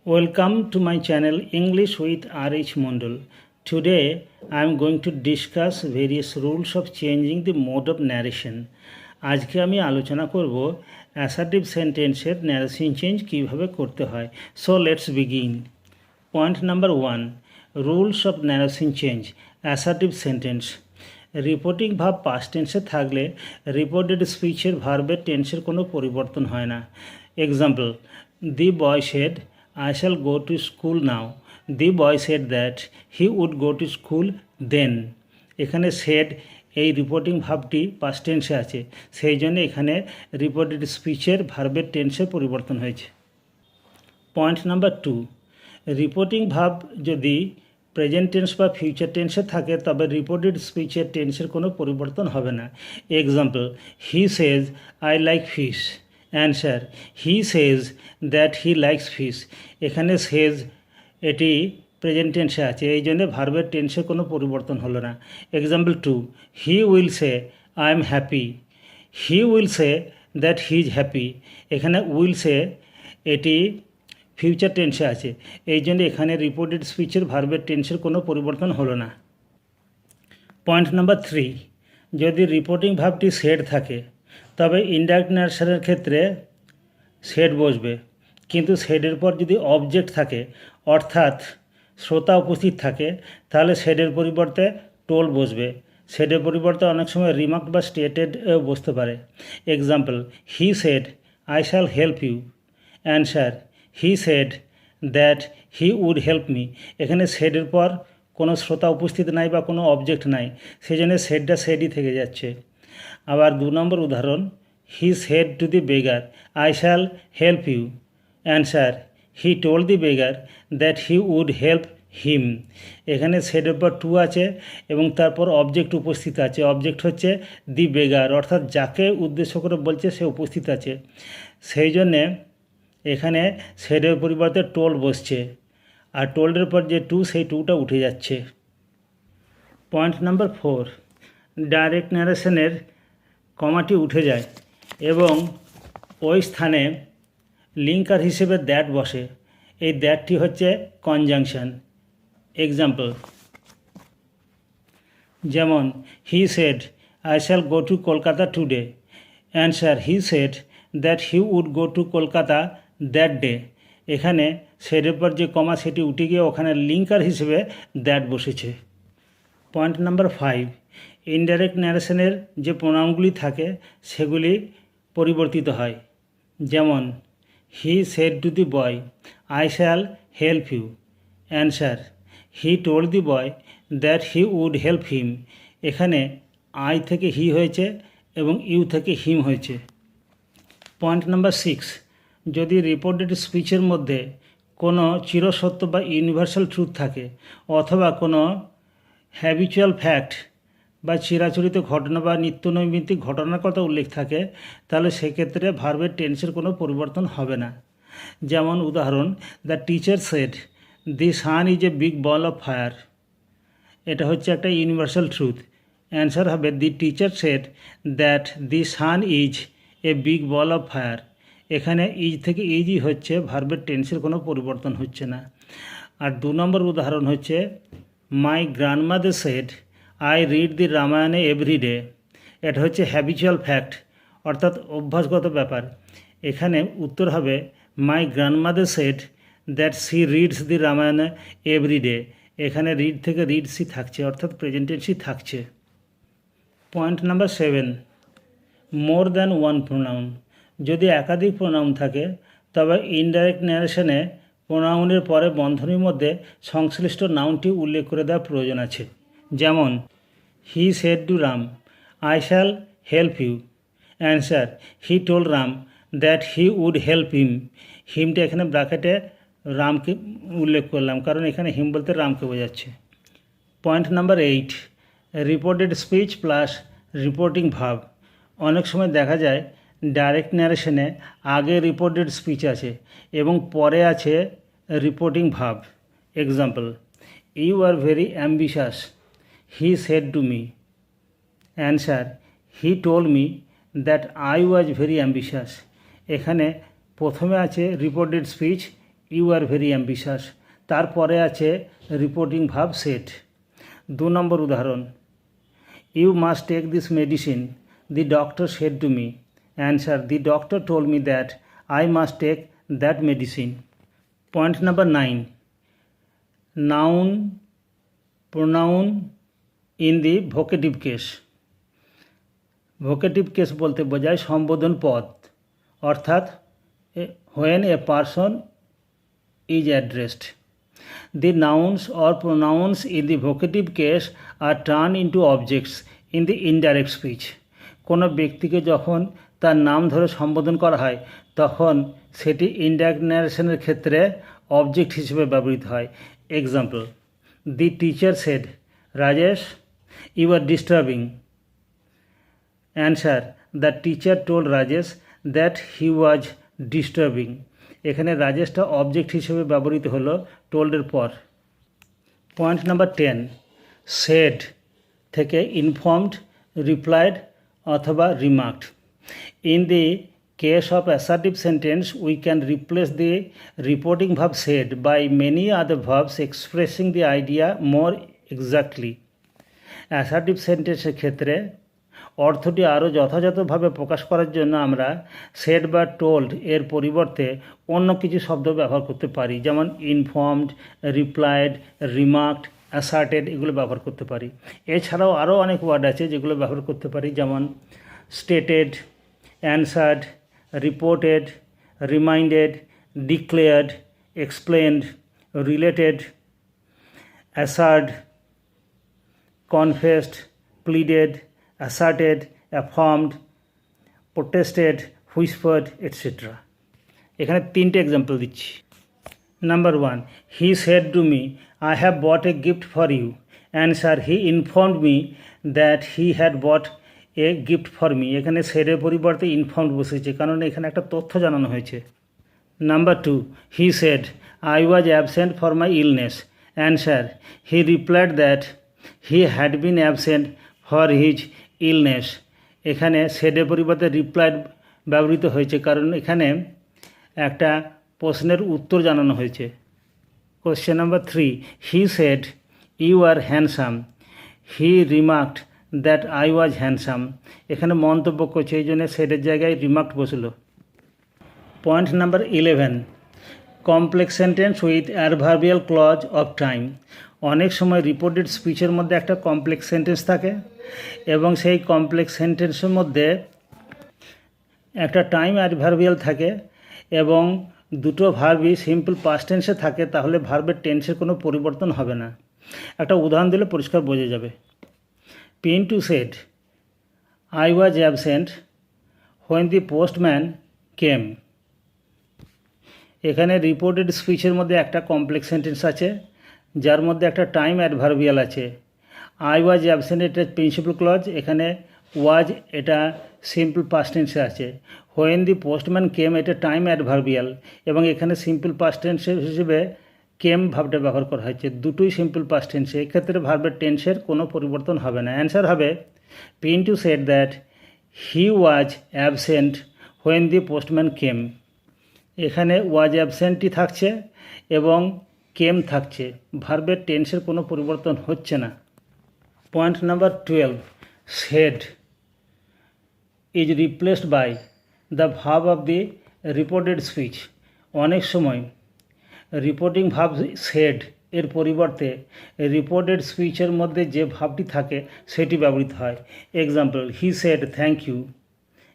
Welcome to my channel English with RH Mondal. Today I am going to discuss various rules of changing the mode of narration. আজকে আমি আলোচনা করব assertive সেন্টেন্সের narration change কীভাবে করতে হয়। So let's begin. Point number 1, rules of narration change. Assertive sentence reporting ভাব past টেন্সে থাকলে রিপোর্টেড স্পিচের ভার্বের টেন্সের কোনো পরিবর্তন হয় না। Example, the boy said I shall go to school now. The boy said that he would go to school then. এখানে said এই রিপোর্টিং ভাবটি পাস্ট টেন্সে আছে, সেই জন্য এখানে রিপোর্টেড স্পিচের ভার্বের টেন্সে পরিবর্তন হয়েছে। পয়েন্ট নাম্বার 2, রিপোর্টিং ভাব যদি প্রেজেন্ট টেন্স বা ফিউচার টেন্সে থাকে তবে রিপোর্টেড স্পিচের টেন্সের কোনো পরিবর্তন হবে না। Example, he says I like fish. Answer, he says that he likes fish. এখানে সেজ এটি প্রেজেন্ট টেন্সে আছে, এই জন্য ভার্বের টেন্সে কোনো পরিবর্তন হলো না। Example 2, he will say I am happy. He will say that he is happy. এখানে উইল সে এটি ফিউচার টেন্সে আছে, এই জন্য এখানে রিপোর্টেড স্পিচের ভার্বের টেন্সের কোনো পরিবর্তন হলো না। পয়েন্ট নাম্বার 3, যদি রিপোর্টিং ভাবটি সেড থাকে তবে ইনডাইরেক্ট ন্যারেশনের ক্ষেত্রে সেড বসবে, কিন্তু সেডের পর যদি অবজেক্ট থাকে অর্থাৎ শ্রোতা উপস্থিত থাকে তাহলে সেডের পরিবর্তে টোল বসবে। সেডের পরিবর্তে অনেক সময় রিমার্ক বা স্টেটেড বসতে পারে। Example, he said I shall help you. Answer, he said that he would help me. এখানে সেডের পর কোনো শ্রোতা উপস্থিত নাই বা কোনো অবজেক্ট নাই, সেই জন্য সেডটা সেডই থেকে যাচ্ছে। আবার 2 নম্বর উদাহরণ, he said to the beggar I shall help you. Answer, he told the beggar that he would help him. এখানে সেডের পর টু আছে এবং তারপর অবজেক্ট উপস্থিত আছে। অবজেক্ট হচ্ছে দি বেগার, অর্থাৎ যাকে উদ্দেশ্য করে বলছে সে উপস্থিত আছে, সেই জন্যে এখানে সেডের পরিবর্তে টোল বসছে, আর টোল্ডের পর যে টু সেই টুটা উঠে যাচ্ছে। পয়েন্ট নাম্বার 4, ডাইরেক্ট ন্যারেশনের কমাটি উঠে যায় এবং ওই স্থানে লিঙ্কার হিসেবে দ্যাট বসে। এই দ্যাটটি হচ্ছে কনজাংশন। এক্সাম্পল, যেমন he said I shall go to Kolkata today. Answer, he said that he would go to Kolkata that day. এখানে সেডের পর যে কমা সেটি উঠে গিয়ে ওখানে লিঙ্কার হিসেবে দ্যাট বসেছে। পয়েন্ট নাম্বার 5, ইনডাইরেক্ট ন্যারেশনের যে প্রোনাউনগুলি থাকে সেগুলি পরিবর্তিত হয়। যেমন he said to the boy I shall help you. Answer, he told the boy that he would help him. এখানে আই থেকে হি হয়েছে এবং ইউ থেকে হিম হয়েছে। পয়েন্ট নাম্বার 6, যদি রিপোর্টেড স্পিচের মধ্যে কোনো চিরসত্য বা ইউনিভার্সাল ট্রুথ থাকে অথবা কোনো হ্যাবিচুয়াল ফ্যাক্ট বা চিরাচরিত ঘটনা বা নিত্যনৈমিত্তিক ঘটনার কথা উল্লেখ থাকে তাহলে সেক্ষেত্রে ভার্বের টেন্সের কোনো পরিবর্তন হবে না। যেমন উদাহরণ, the teacher said the sun is a big ball of fire. এটা হচ্ছে একটা ইউনিভার্সাল ট্রুথ। অ্যান্সার হবে, the teacher said that the sun is a big ball of fire. এখানে ইজ থেকে ইজই হচ্ছে, ভার্বের টেন্সের কোনো পরিবর্তন হচ্ছে না। আর 2 নম্বর উদাহরণ হচ্ছে, my grandmother said I read the Ramayana every day. এটা হচ্ছে হ্যাবিচুয়াল ফ্যাক্ট, অর্থাৎ অভ্যাসগত ব্যাপার। এখানে উত্তর হবে, my grandmother said that she reads the Ramayana every day. এখানে রিড থেকে রিডসই থাকছে, অর্থাৎ প্রেজেন্ট টেন্সই থাকছে। Point number 7, more than one pronoun. যদি একাধিক প্রোনাউন থাকে তবে ইনডাইরেক্ট ন্যারেশনে প্রোনাউনের পরে বন্ধনীর মধ্যে সংশ্লিষ্ট নাউনটি উল্লেখ করে দেওয়ার প্রয়োজন আছে। যেমন he said to Ram I shall help you. Answer, he told Ram that he would help him. হিমটা এখানে ব্র্যাকেটে রামকে উল্লেখ করলাম, কারণ এখানে হিম বলতে রামকে বোঝাচ্ছে। Point number 8, reported speech plus reporting ভাব। অনেক সময় দেখা যায় ডাইরেক্ট ন্যারেশনে আগে রিপোর্টেড স্পিচ আছে এবং পরে আছে reporting verb. Example, you are very ambitious he said to me. Answer, he told me that I was very ambitious. এখানে প্রথমে আছে reported speech, you are very ambitious. তারপরে আছে রিপোর্টিং ভার্ব সেড। 2 নম্বর উদাহরণ, you must take this medicine, the doctor said to me. Answer, the doctor told me that I must take that medicine. Point number 9, noun pronoun in the vocative case. Vocative case বলতে বোঝায় সম্বোধন পদ, অর্থাৎ when a person is addressed. The nouns or pronouns in the vocative case are turned into objects in the indirect speech. কোনো ব্যক্তিকে যখন তার নাম ধরে সম্বোধন করা হয় তখন সেটি ইনডাইরেক্ট ন্যারেশনের ক্ষেত্রে অবজেক্ট হিসেবে ব্যবহৃত হয়। Example, the teacher said, Rajesh you are disturbing. Answer, the teacher told Rajesh that he was disturbing. এখানে রাজেশটা অবজেক্ট হিসেবে ব্যবহৃত হলো টোল্ডের পর। পয়েন্ট নাম্বার 10, সেড থেকে ইনফর্মড, রিপ্লাইড অথবা remarked. In the case of assertive sentence we can replace the reporting verb said by many other verbs expressing the idea more exactly. Assertive সেন্টেন্সের ক্ষেত্রে অর্থটি আরও যথাযথভাবে প্রকাশ করার জন্য আমরা সেড বা টোল্ড এর পরিবর্তে অন্য কিছু শব্দ ব্যবহার করতে পারি, যেমন ইনফর্মড, রিপ্লাইড, রিমার্কড, অ্যাসার্টেড, এগুলো ব্যবহার করতে পারি। এছাড়াও আরও অনেক ওয়ার্ড আছে যেগুলো ব্যবহার করতে পারি, যেমন stated, answered, reported, reminded, declared, explained, related, assured, confessed, pleaded, asserted, affirmed, protested, whispered, etc. এখানে 3টে এক্সাম্পল দিচ্ছি। Number 1, he said to me I have bought a gift for you. Answer, he informed me that he had bought a gift for me. এখানে সেডের পরিবর্তে informed বসেছে, কারণ এখানে একটা তথ্য জানানো হয়েছে। Number 2, he said I was absent for my illness. Answer, he replied that he had been absent for his illness. এখানে সেডের পরিবর্তে রিপ্লাইড ব্যবহৃত হয়েছে, কারণ এখানে একটা প্রশ্নের উত্তর জানানো হয়েছে। Question number 3, he said you are handsome. He remarked that I was handsome. এখানে মন্তব্য করছে, এই জন্য সেডের জায়গায় রিমার্কড বসল। Point number 11, complex sentence with adverbial clause of time. অনেক সময় রিপোর্টেড স্পিচের মধ্যে একটা কমপ্লেক্স সেন্টেন্স থাকে এবং সেই কমপ্লেক্স সেন্টেন্সের মধ্যে একটা টাইম অ্যাডভার্বিয়াল থাকে এবং দুটো ভার্বই সিম্পল পাস্ট টেন্সে থাকে, তাহলে ভার্বের টেন্সের কোনো পরিবর্তন হবে না। একটা উদাহরণ দিলে পরিষ্কার বোঝা যাবে। Pintu said I was absent when the postman came. এখানে রিপোর্টেড স্পিচের মধ্যে একটা কমপ্লেক্স সেন্টেন্স আছে যার মধ্যে একটা টাইম অ্যাডভার্বিয়াল আছে। আই ওয়াজ অ্যাবসেন্ট এটা প্রিন্সিপাল ক্লজ, এখানে ওয়াজ এটা সিম্পল পাস্ট টেন্সে আছে। হোয়েন দি পোস্টম্যান কেম এটা টাইম অ্যাডভার্বিয়াল এবং এখানে সিম্পল পাস্ট টেন্স হিসেবে কেম ভার্বটা ব্যবহার করা হয়েছে। দুটোই সিম্পল পাস্ট টেন্সে, এক্ষেত্রে ভার্বের টেন্সের কোনো পরিবর্তন হবে না। অ্যান্সার হবে Pintu said that he was absent when the postman came. এখানে ওয়াজ অ্যাবসেন্টই থাকছে এবং কেম থাকছে, ভার্বের টেন্সের কোনো পরিবর্তন হচ্ছে না। Point number 12, said is replaced by the verb of the reported speech. অনেক সময় রিপোর্টিং ভার্ব সেড এর পরিবর্তে রিপোর্টেড স্পিচের মধ্যে যে ভার্বটি থাকে সেটি ব্যবহৃত হয়। Example, he said thank you.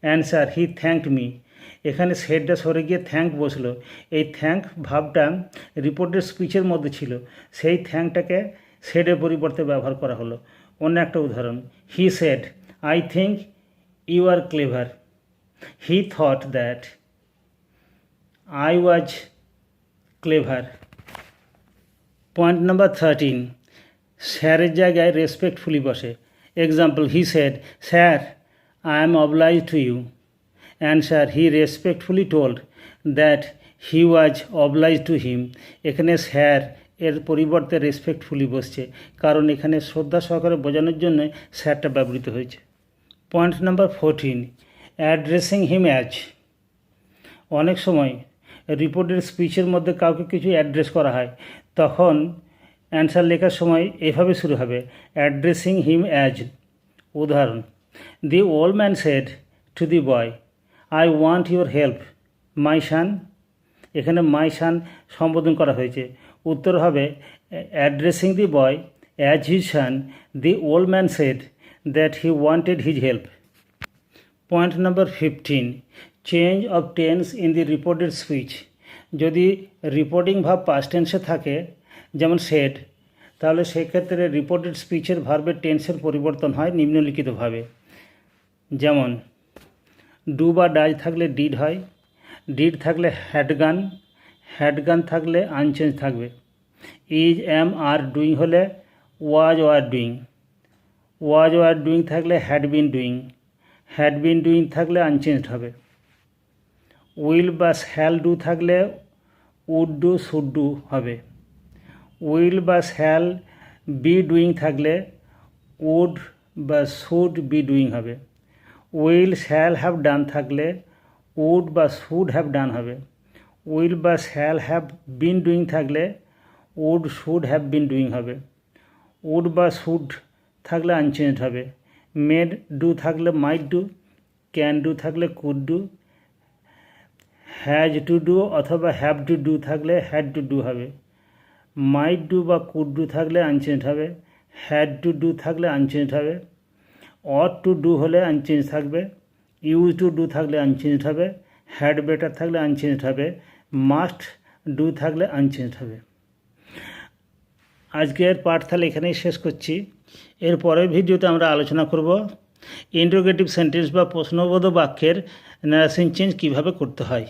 Answer, he thanked me. এখানে সেডটা সরে গিয়ে থ্যাঙ্ক বসলো। এই থ্যাঙ্ক ভার্বটা রিপোর্টেড স্পিচের মধ্যে ছিল, সেই থ্যাঙ্কটাকে সেডের পরিবর্তে ব্যবহার করা হলো। অন্য একটা উদাহরণ, he said I think you are clever. He thought that I was clever. Point number 13, স্যারের জায়গায় রেসপেক্টফুলি বসে। Example, he said sir I am oblige to you. Answer, he respectfully told that he was oblige to him. এখানে sir এর পরিবর্তে respectfully বসছে, কারণ এখানে শ্রদ্ধা সহকারে বোঝানোর জন্য স্যারটা ব্যবহৃত হয়েছে। Point number 14, addressing him as. অনেক সময় রিপোর্টেড স্পিচের মধ্যে কাউকে কিছু অ্যাড্রেস করা হয় তখন অ্যান্সার লেখার সময় এভাবে শুরু হবে, অ্যাড্রেসিং হিম অ্যাজ। উদাহরণ, the old man said to the boy, I want your help my son. এখানে মাই সান সম্বোধন করা হয়েছে। উত্তর হবে, addressing the boy as his son, the old man said that he wanted his help. Point number 15, change of tense in the reported speech. যদি reporting ভাব past টেন্সে থাকে যেমন সেড, তাহলে সেক্ষেত্রে রিপোর্টেড স্পিচের ভার্বের টেন্সের পরিবর্তন হয় নিম্নলিখিতভাবে। যেমন ডু বা ডাজ থাকলে ডিড হয়, ডিড থাকলে হ্যাড গান থাকলে আনচেঞ্জ থাকবে। ইজ এম আর ডুইং হলে ওয়াজ ওয়ার ডুইং থাকলে হ্যাড বিন ডুইং থাকলে আনচেঞ্জড হবে। উইল বা শ্যাল ডু থাকলে উড ডু শুড ডু হবে। উইল বা শ্যাল বি ডুইং থাকলে উড বা শুড বি ডুইং হবে। উইল শ্যাল হ্যাভ ডান থাকলে উড বা শুড হ্যাভ ডান হবে। উইল বা শ্যাল হ্যাভ বিন ডুইং থাকলে would should have been doing হবে। উড বা শুড থাকলে আনচেঞ্জড হবে। মেড ডু থাকলে মাইট ডু, ক্যান ডু থাকলে could do. Has to do অথবা হ্যাভ টু ডু থাকলে হ্যাড টু ডু হবে। মাইট ডু বা কুড ডু থাকলে আনচেঞ্জড হবে। হ্যাড টু ডু থাকলে আনচেঞ্জড হবে। অট টু ডু হলে আনচেঞ্জ থাকবে। ইউজ টু ডু থাকলে আনচেঞ্জড হবে। হ্যাড বেটার থাকলে আনচেঞ্জড হবে। মাস্ট ডু থাকলে আনচেঞ্জড হবে। আজকের পাঠ তাহলে এখানেই শেষ করছি। এর পরের ভিডিওতে আমরা আলোচনা করব ইন্টারোগেটিভ সেন্টেন্স বা প্রশ্নবোধক বাক্যের নারেশন চেঞ্জ কীভাবে করতে হয়।